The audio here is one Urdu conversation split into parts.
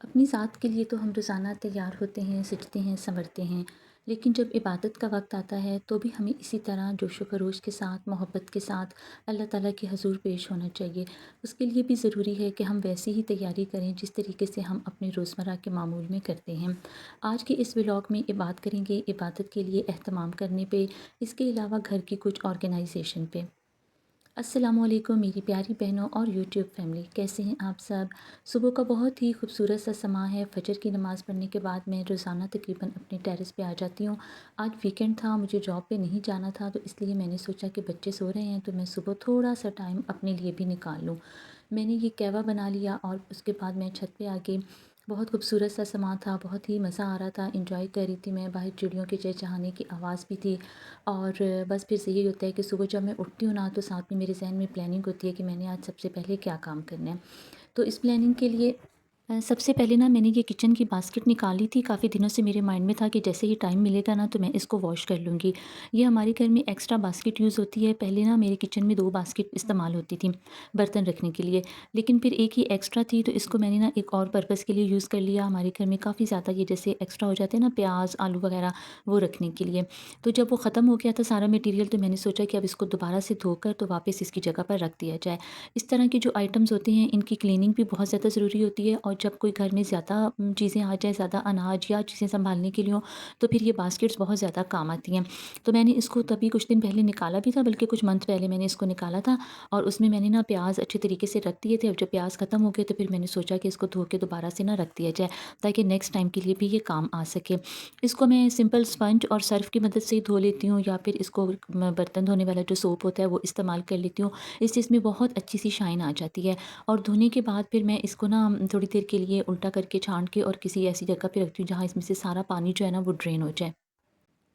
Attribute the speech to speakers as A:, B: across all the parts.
A: اپنی ذات کے لیے تو ہم روزانہ تیار ہوتے ہیں، سجتے ہیں، سنورتے ہیں، لیکن جب عبادت کا وقت آتا ہے تو بھی ہمیں اسی طرح جوش و خروش کے ساتھ، محبت کے ساتھ اللہ تعالیٰ کے حضور پیش ہونا چاہیے۔ اس کے لیے بھی ضروری ہے کہ ہم ویسی ہی تیاری کریں جس طریقے سے ہم اپنے روزمرہ کے معمول میں کرتے ہیں۔ آج کے اس ولاگ میں بات کریں گے عبادت کے لیے اہتمام کرنے پہ، اس کے علاوہ گھر کی کچھ آرگنائزیشن پہ۔ السلام علیکم میری پیاری بہنوں اور یوٹیوب فیملی، کیسے ہیں آپ سب؟ صبح کا بہت ہی خوبصورت سا سماں ہے۔ فجر کی نماز پڑھنے کے بعد میں روزانہ تقریباً اپنے ٹیرس پہ آ جاتی ہوں۔ آج ویکینڈ تھا، مجھے جاب پہ نہیں جانا تھا، تو اس لیے میں نے سوچا کہ بچے سو رہے ہیں تو میں صبح تھوڑا سا ٹائم اپنے لیے بھی نکال لوں۔ میں نے یہ قہوہ بنا لیا اور اس کے بعد میں چھت پہ آ کے، بہت خوبصورت سا سماں تھا، بہت ہی مزہ آ رہا تھا، انجوائے کر رہی تھی میں۔ باہر چڑیوں کے چہچہانے کی آواز بھی تھی، اور بس پھر سے یہی ہوتا ہے کہ صبح جب میں اٹھتی ہوں نا تو ساتھ میں میرے ذہن میں پلاننگ ہوتی ہے کہ میں نے آج سب سے پہلے کیا کام کرنا ہے۔ تو اس پلاننگ کے لیے سب سے پہلے نا میں نے یہ کچن کی باسکٹ نکالی تھی۔ کافی دنوں سے میرے مائنڈ میں تھا کہ جیسے ہی ٹائم ملے گا نا تو میں اس کو واش کر لوں گی۔ یہ ہمارے گھر میں ایکسٹرا باسکٹ یوز ہوتی ہے۔ پہلے نا میرے کچن میں 2 باسکٹ استعمال ہوتی تھی برتن رکھنے کے لیے، لیکن پھر ایک ہی ایکسٹرا تھی تو اس کو میں نے نا ایک اور پرپس کے لیے یوز کر لیا۔ ہمارے گھر میں کافی زیادہ یہ جیسے ایکسٹرا ہو جاتے ہیں نا پیاز، آلو وغیرہ، وہ رکھنے کے لیے۔ تو جب وہ ختم ہو گیا تھا سارا مٹیریل تو میں نے سوچا کہ اب اس کو دوبارہ سے دھو کر تو واپس اس کی جگہ پر رکھ دیا جائے۔ اس طرح کے جو آئٹمز ہوتے ہیں ان کی کلیننگ بھی بہت زیادہ ضروری ہوتی ہے، اور جب کوئی گھر میں زیادہ چیزیں آ جائیں، زیادہ اناج یا چیزیں سنبھالنے کے لیے ہوں تو پھر یہ باسکٹس بہت زیادہ کام آتی ہیں۔ تو میں نے اس کو تبھی کچھ دن پہلے نکالا بھی تھا، بلکہ کچھ منتھ پہلے میں نے اس کو نکالا تھا، اور اس میں نے نا پیاز اچھے طریقے سے رکھ دیے تھے۔ اب جب پیاز ختم ہو گئے تو پھر میں نے سوچا کہ اس کو دھو کے دوبارہ سے نا رکھ دیا جائے تاکہ نیکسٹ ٹائم کے لیے بھی یہ کام آ سکے۔ اس کو میں سمپل اسپنج اور سرف کی مدد سے ہی دھو لیتی ہوں، یا پھر اس کو برتن دھونے والا جو سوپ ہوتا ہے وہ استعمال کر لیتی ہوں۔ اس سے اس میں بہت اچھی سی شائن آ جاتی ہے، اور دھونے کے بعد پھر میں اس کو نا تھوڑی دیر کے لیے الٹا کر کے چھان کے اور کسی ایسی جگہ پہ رکھتی ہوں جہاں اس میں سے سارا پانی جو ہے نا وہ ڈرین ہو جائے۔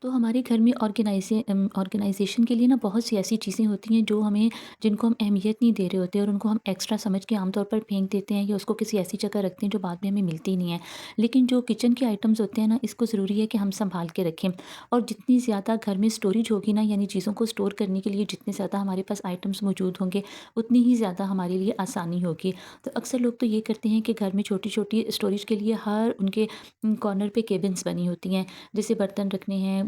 A: تو ہمارے گھر میں آرگنائزیشن کے لیے نا بہت سی ایسی چیزیں ہوتی ہیں جو ہمیں جن کو ہم اہمیت نہیں دے رہے ہوتے، اور ان کو ہم ایکسٹرا سمجھ کے عام طور پر پھینک دیتے ہیں یا اس کو کسی ایسی جگہ رکھتے ہیں جو بعد میں ہمیں ملتی نہیں ہے۔ لیکن جو کچن کے آئٹمز ہوتے ہیں نا، اس کو ضروری ہے کہ ہم سنبھال کے رکھیں، اور جتنی زیادہ گھر میں اسٹوریج ہوگی نا، یعنی چیزوں کو اسٹور کرنے کے لیے جتنے زیادہ ہمارے پاس آئٹمز موجود ہوں گے اتنی ہی زیادہ ہمارے لیے آسانی ہوگی۔ تو اکثر لوگ تو یہ کرتے ہیں کہ گھر میں چھوٹی چھوٹی اسٹوریج کے لیے ہر ان کے کارنر پہ کیبنس بنی ہوتی ہیں، جیسے برتن رکھنے ہیں،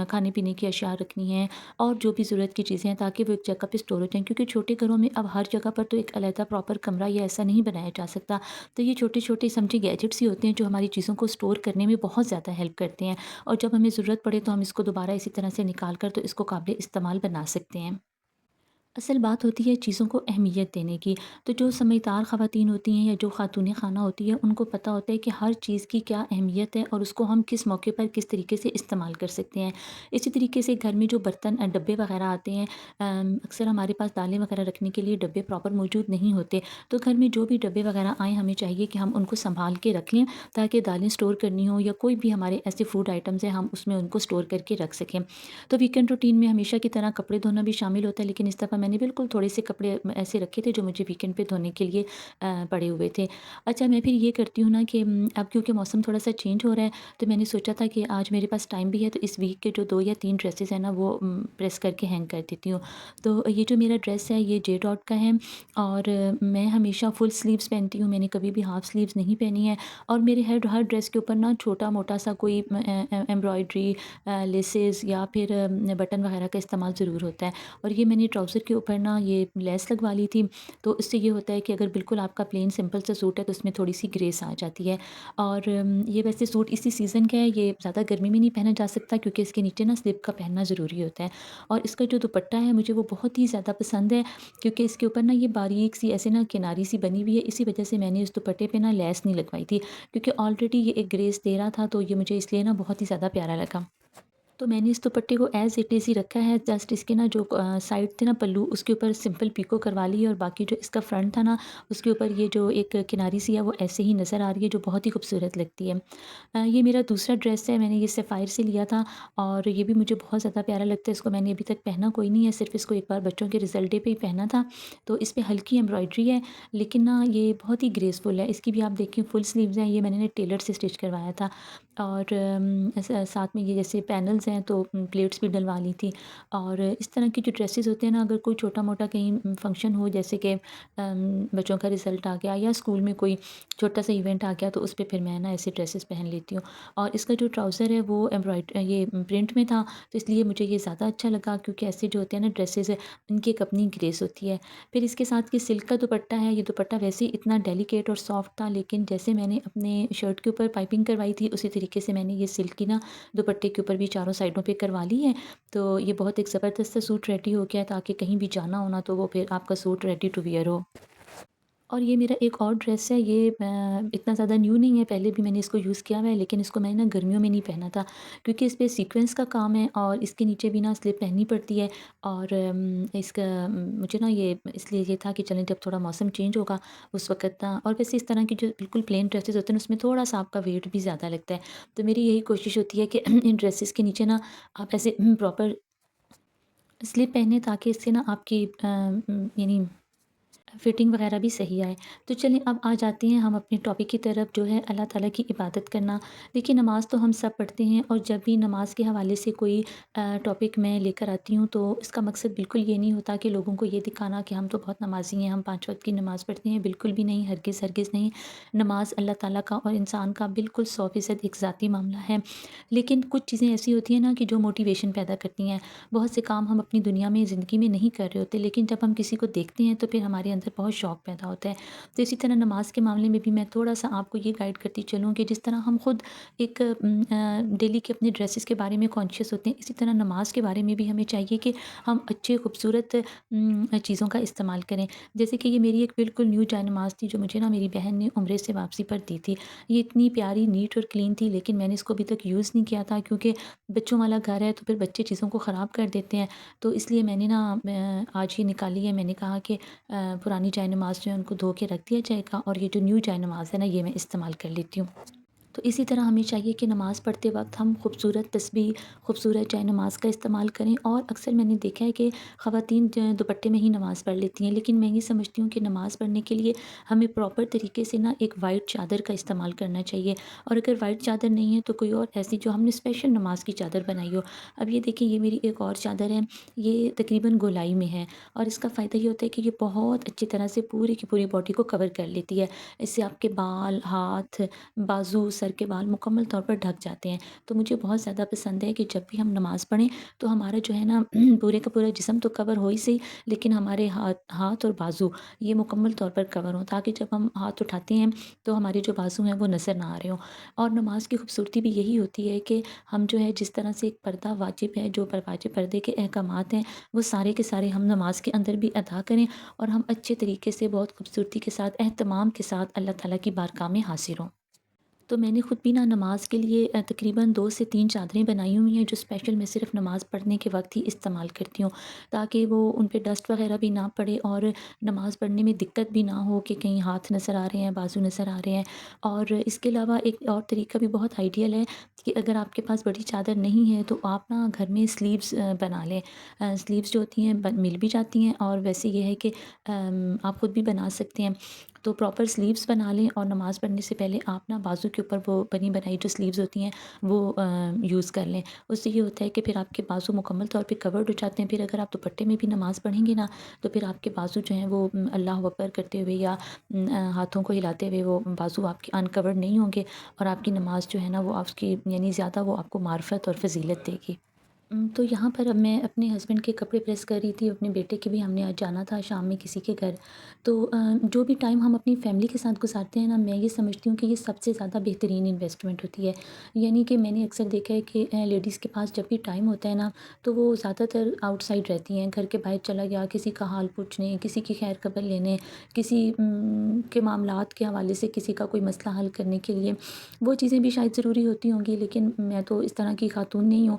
A: کھانے پینے کی اشیاء رکھنی ہیں، اور جو بھی ضرورت کی چیزیں ہیں، تاکہ وہ ایک جگہ پہ اسٹور ہو جائیں، کیونکہ چھوٹے گھروں میں اب ہر جگہ پر تو ایک علیحدہ پراپر کمرہ یا ایسا نہیں بنایا جا سکتا۔ تو یہ چھوٹے چھوٹے سمجھے گیجٹس ہی ہوتے ہیں جو ہماری چیزوں کو اسٹور کرنے میں بہت زیادہ ہیلپ کرتے ہیں، اور جب ہمیں ضرورت پڑے تو ہم اس کو دوبارہ اسی طرح سے نکال کر تو اس کو قابل استعمال بنا سکتے ہیں۔ اصل بات ہوتی ہے چیزوں کو اہمیت دینے کی۔ تو جو سمجھدار خواتین ہوتی ہیں یا جو خاتون خانہ ہوتی ہے ان کو پتہ ہوتا ہے کہ ہر چیز کی کیا اہمیت ہے اور اس کو ہم کس موقع پر کس طریقے سے استعمال کر سکتے ہیں۔ اسی طریقے سے گھر میں جو برتن ڈبے وغیرہ آتے ہیں، اکثر ہمارے پاس دالیں وغیرہ رکھنے کے لیے ڈبے پراپر موجود نہیں ہوتے، تو گھر میں جو بھی ڈبے وغیرہ آئیں ہمیں چاہیے کہ ہم ان کو سنبھال کے رکھ لیں تاکہ دالیں اسٹور کرنی ہوں یا کوئی بھی ہمارے ایسے فوڈ آئٹمز ہیں ہم اس میں ان کو اسٹور کر کے رکھ سکیں۔ تو ویکنڈ روٹین میں ہمیشہ کی طرح کپڑے دھونا بھی شامل ہوتا ہے، لیکن اس دفعہ میں نے بالکل تھوڑے سے کپڑے ایسے رکھے تھے جو مجھے ویکنڈ پہ دھونے کے لیے پڑے ہوئے تھے۔ اچھا، میں پھر یہ کرتی ہوں نا کہ اب کیونکہ موسم تھوڑا سا چینج ہو رہا ہے تو میں نے سوچا تھا کہ آج میرے پاس ٹائم بھی ہے تو اس ویک کے جو 2 یا 3 ڈریسز ہیں نا وہ پریس کر کے ہینگ کر دیتی ہوں۔ تو یہ جو میرا ڈریس ہے یہ جے ڈاٹ کا ہے، اور میں ہمیشہ فل سلیوز پہنتی ہوں، میں نے کبھی بھی ہاف سلیوز نہیں پہنی ہے، اور میرے ہر ڈریس کے اوپر نا چھوٹا موٹا سا کوئی ایمبرائڈری، لیسز یا پھر بٹن وغیرہ کا استعمال ضرور ہوتا ہے۔ اور یہ میں نے ٹراؤزر کے اوپر نا یہ لیس لگوا لی تھی، تو اس سے یہ ہوتا ہے کہ اگر بالکل آپ کا پلین سمپل سا سوٹ ہے تو اس میں تھوڑی سی گریس آ جاتی ہے۔ اور یہ ویسے سوٹ اسی سیزن کا ہے، یہ زیادہ گرمی میں نہیں پہنا جا سکتا کیونکہ اس کے نیچے نا سلپ کا پہننا ضروری ہوتا ہے، اور اس کا جو دوپٹہ ہے مجھے وہ بہت ہی زیادہ پسند ہے کیونکہ اس کے اوپر نا یہ باریک سی ایسے نا کناری سی بنی ہوئی ہے، اسی وجہ سے میں نے اس دوپٹے پہ نا لیس نہیں لگوائی تھی، کیونکہ آلریڈی یہ ایک گریس دے رہا تھا، تو یہ مجھے اس لیے نا بہت ہی زیادہ پیارا لگا۔ تو میں نے اس دوپٹے کو ایز اٹ از ہی رکھا ہے، جسٹ اس کے نا جو سائڈ تھے نا پلو اس کے اوپر سمپل پیکو کروا لی ہے، اور باقی جو اس کا فرنٹ تھا نا اس کے اوپر یہ جو ایک کناری سی ہے وہ ایسے ہی نظر آ رہی ہے جو بہت ہی خوبصورت لگتی ہے۔ یہ میرا دوسرا ڈریس ہے، میں نے یہ سیفائر سے لیا تھا اور یہ بھی مجھے بہت زیادہ پیارا لگتا ہے، اس کو میں نے ابھی تک پہنا کوئی نہیں ہے، صرف اس کو ایک بار بچوں کے رزلٹ ڈے پہ ہی پہنا تھا۔ تو اس پہ ہلکی ایمبرائڈری ہے لیکن نا یہ بہت ہی گریسفل ہے، اس کی بھی آپ دیکھیں فل سلیوز ہیں، یہ میں نے ٹیلر سے اسٹچ کروایا تھا۔ اور ساتھ میں یہ جیسے پینلز ہیں تو پلیٹس بھی ڈلوا لی تھی۔ اور اس طرح کی جو ڈریسز ہوتے ہیں نا، اگر کوئی چھوٹا موٹا کہیں فنکشن ہو، جیسے کہ بچوں کا رزلٹ آ گیا یا اسکول میں کوئی چھوٹا سا ایونٹ آ گیا، تو اس پہ پھر میں نا ایسے ڈریسز پہن لیتی ہوں۔ اور اس کا جو ٹراؤزر ہے وہ یہ پرنٹ میں تھا، تو اس لیے مجھے یہ زیادہ اچھا لگا، کیونکہ ایسے جو ہوتے ہیں نا ڈریسز، ان کی ایک اپنی گریس ہوتی ہے۔ پھر اس کے ساتھ یہ سلک کا دوپٹہ ہے، یہ دوپٹہ ویسے ہی اتنا ڈیلیکیٹ اور سافٹ تھا، لیکن جیسے میں نے اپنے شرٹ کے اوپر پائپنگ کروائی تھی، اسی طریقے سے میں نے یہ سلک کی نا دوپٹے کے اوپر بھی چاروں سائڈوں پہ کروا لی ہے۔ تو یہ بہت ایک زبردست سا سوٹ ریڈی ہو گیا ہے، تاکہ کہیں بھی جانا ہونا تو وہ پھر آپ کا سوٹ ریڈی ٹو ویئر ہو۔ اور یہ میرا ایک اور ڈریس ہے، یہ اتنا زیادہ نیو نہیں ہے، پہلے بھی میں نے اس کو یوز کیا ہوا ہے، لیکن اس کو میں نے نا گرمیوں میں نہیں پہنا تھا، کیونکہ اس پہ سیکوینس کا کام ہے اور اس کے نیچے بھی نا سلپ پہننی پڑتی ہے۔ اور اس کا مجھے نا یہ اس لیے یہ تھا کہ چلیں جب تھوڑا موسم چینج ہوگا اس وقت نا، اور ویسے اس طرح کی جو بالکل پلین ڈریسز ہوتے ہیں اس میں تھوڑا سا آپ کا ویٹ بھی زیادہ لگتا ہے، تو میری یہی کوشش ہوتی ہے کہ ان ڈریسز کے نیچے نا آپ ایسے پراپر سلپ پہنے، تاکہ اس سے نا آپ کی یعنی فٹنگ وغیرہ بھی صحیح آئے۔ تو چلیں اب آ جاتے ہیں ہم اپنے ٹاپک کی طرف، جو ہے اللہ تعالیٰ کی عبادت کرنا۔ دیکھیے نماز تو ہم سب پڑھتے ہیں، اور جب بھی نماز کے حوالے سے کوئی ٹاپک میں لے کر آتی ہوں، تو اس کا مقصد بالکل یہ نہیں ہوتا کہ لوگوں کو یہ دکھانا کہ ہم تو بہت نمازی ہیں، ہم 5 وقت کی نماز پڑھتے ہیں، بالکل بھی نہیں، ہرگز ہرگز نہیں۔ نماز اللہ تعالیٰ کا اور انسان کا بالکل 100% ایک ذاتی معاملہ ہے، لیکن کچھ چیزیں ایسی ہوتی ہیں نا کہ جو موٹیویشن پیدا کرتی ہیں۔ بہت سے کام ہم اپنی دنیا میں زندگی میں نہیں کر رہے ہوتے، لیکن جب ہم کسی کو دیکھتے ہیں تو پھر ہمارے اندر بہت شوق پیدا ہوتا ہے۔ تو اسی طرح نماز کے معاملے میں بھی میں تھوڑا سا آپ کو یہ گائیڈ کرتی چلوں کہ جس طرح ہم خود ایک ڈیلی کے اپنے ڈریسز کے بارے میں کانشیس ہوتے ہیں، اسی طرح نماز کے بارے میں بھی ہمیں چاہیے کہ ہم اچھے خوبصورت چیزوں کا استعمال کریں۔ جیسے کہ یہ میری ایک بالکل نیو جائے نماز تھی، جو مجھے نا میری بہن نے عمرے سے واپسی پر دی تھی۔ یہ اتنی پیاری، نیٹ اور کلین تھی، لیکن میں نے اس کو ابھی تک یوز نہیں کیا تھا، کیونکہ بچوں والا گھر ہے تو پھر بچے چیزوں کو خراب کر دیتے ہیں۔ تو اس لیے میں نے نا آج یہ نکالی ہے، میں نے کہا کہ پرانی جائے نماز جو ہے ان کو دھو کے رکھ دیا جائے گا، اور یہ جو نیو جائے نماز ہے نا یہ میں استعمال کر لیتی ہوں۔ تو اسی طرح ہمیں چاہیے کہ نماز پڑھتے وقت ہم خوبصورت تسبیح، خوبصورت جائے نماز کا استعمال کریں، اور اکثر میں نے دیکھا ہے کہ خواتین دوپٹے میں ہی نماز پڑھ لیتی ہیں، لیکن میں یہ سمجھتی ہوں کہ نماز پڑھنے کے لیے ہمیں پراپر طریقے سے نا ایک وائٹ چادر کا استعمال کرنا چاہیے، اور اگر وائٹ چادر نہیں ہے تو کوئی اور ایسی جو ہم نے اسپیشل نماز کی چادر بنائی ہو۔ اب یہ دیکھیں، یہ میری ایک اور چادر ہے، یہ تقریباً گولائی میں ہے، اور اس کا فائدہ یہ ہوتا ہے کہ یہ بہت اچھی طرح سے پوری کی پوری باڈی کو کور کر لیتی ہے۔ اس سے آپ کے بال، ہاتھ، بازو، سر کے بال مکمل طور پر ڈھک جاتے ہیں۔ تو مجھے بہت زیادہ پسند ہے کہ جب بھی ہم نماز پڑھیں تو ہمارا جو ہے نا پورے کا پورا جسم تو کور ہو ہی صحیح، لیکن ہمارے ہاتھ اور بازو یہ مکمل طور پر کور ہوں، تاکہ جب ہم ہاتھ اٹھاتے ہیں تو ہمارے جو بازو ہیں وہ نظر نہ آ رہے ہوں۔ اور نماز کی خوبصورتی بھی یہی ہوتی ہے کہ ہم جو ہے جس طرح سے ایک پردہ واجب ہے، جو واجب پردے کے احکامات ہیں وہ سارے کے سارے ہم نماز کے اندر بھی ادا کریں، اور ہم اچھے طریقے سے بہت خوبصورتی کے ساتھ، اہتمام کے ساتھ اللہ تعالیٰ کی بارگاہ میں حاضر ہوں۔ تو میں نے خود بھی نا نماز کے لیے تقریباً 2 سے 3 چادریں بنائی ہوئی ہیں، جو اسپیشل میں صرف نماز پڑھنے کے وقت ہی استعمال کرتی ہوں، تاکہ وہ ان پہ ڈسٹ وغیرہ بھی نہ پڑے، اور نماز پڑھنے میں دقت بھی نہ ہو کہ کہیں ہاتھ نظر آ رہے ہیں، بازو نظر آ رہے ہیں۔ اور اس کے علاوہ ایک اور طریقہ بھی بہت آئیڈیل ہے کہ اگر آپ کے پاس بڑی چادر نہیں ہے تو آپ نا گھر میں سلیوز بنا لیں۔ سلیوز جو ہوتی ہیں مل بھی جاتی ہیں، اور ویسے یہ ہے کہ آپ خود بھی بنا سکتے ہیں۔ تو پراپر سلیوز بنا لیں، اور نماز پڑھنے سے پہلے آپ نا بازو کے اوپر وہ بنی بنائی جو سلیوز ہوتی ہیں وہ یوز کر لیں۔ اس سے یہ ہوتا ہے کہ پھر آپ کے بازو مکمل طور پہ کورڈ ہو جاتے ہیں۔ پھر اگر آپ دوپٹے میں بھی نماز پڑھیں گے نا تو پھر آپ کے بازو جو ہیں وہ اللہ اکبر کرتے ہوئے یا ہاتھوں کو ہلاتے ہوئے وہ بازو آپ کے انکورڈ نہیں ہوں گے، اور آپ کی نماز جو ہے نا وہ آپ کی یعنی زیادہ وہ آپ کو معرفت اور فضیلت دے گی۔ تو یہاں پر اب میں اپنے ہسبینڈ کے کپڑے پریس کر رہی تھی، اپنے بیٹے کے بھی ہم نے آج جانا تھا شام میں کسی کے گھر۔ تو جو بھی ٹائم ہم اپنی فیملی کے ساتھ گزارتے ہیں نا، میں یہ سمجھتی ہوں کہ یہ سب سے زیادہ بہترین انویسٹمنٹ ہوتی ہے۔ یعنی کہ میں نے اکثر دیکھا ہے کہ لیڈیز کے پاس جب بھی ٹائم ہوتا ہے نا تو وہ زیادہ تر آؤٹ سائڈ رہتی ہیں، گھر کے باہر چلا گیا، کسی کا حال پوچھنے، کسی کی خیر خبر لینے، کسی کے معاملات کے حوالے سے کسی کا کوئی مسئلہ حل کرنے کے لیے، وہ چیزیں بھی شاید ضروری ہوتی ہوں گی، لیکن میں تو اس طرح کی خاتون نہیں ہوں،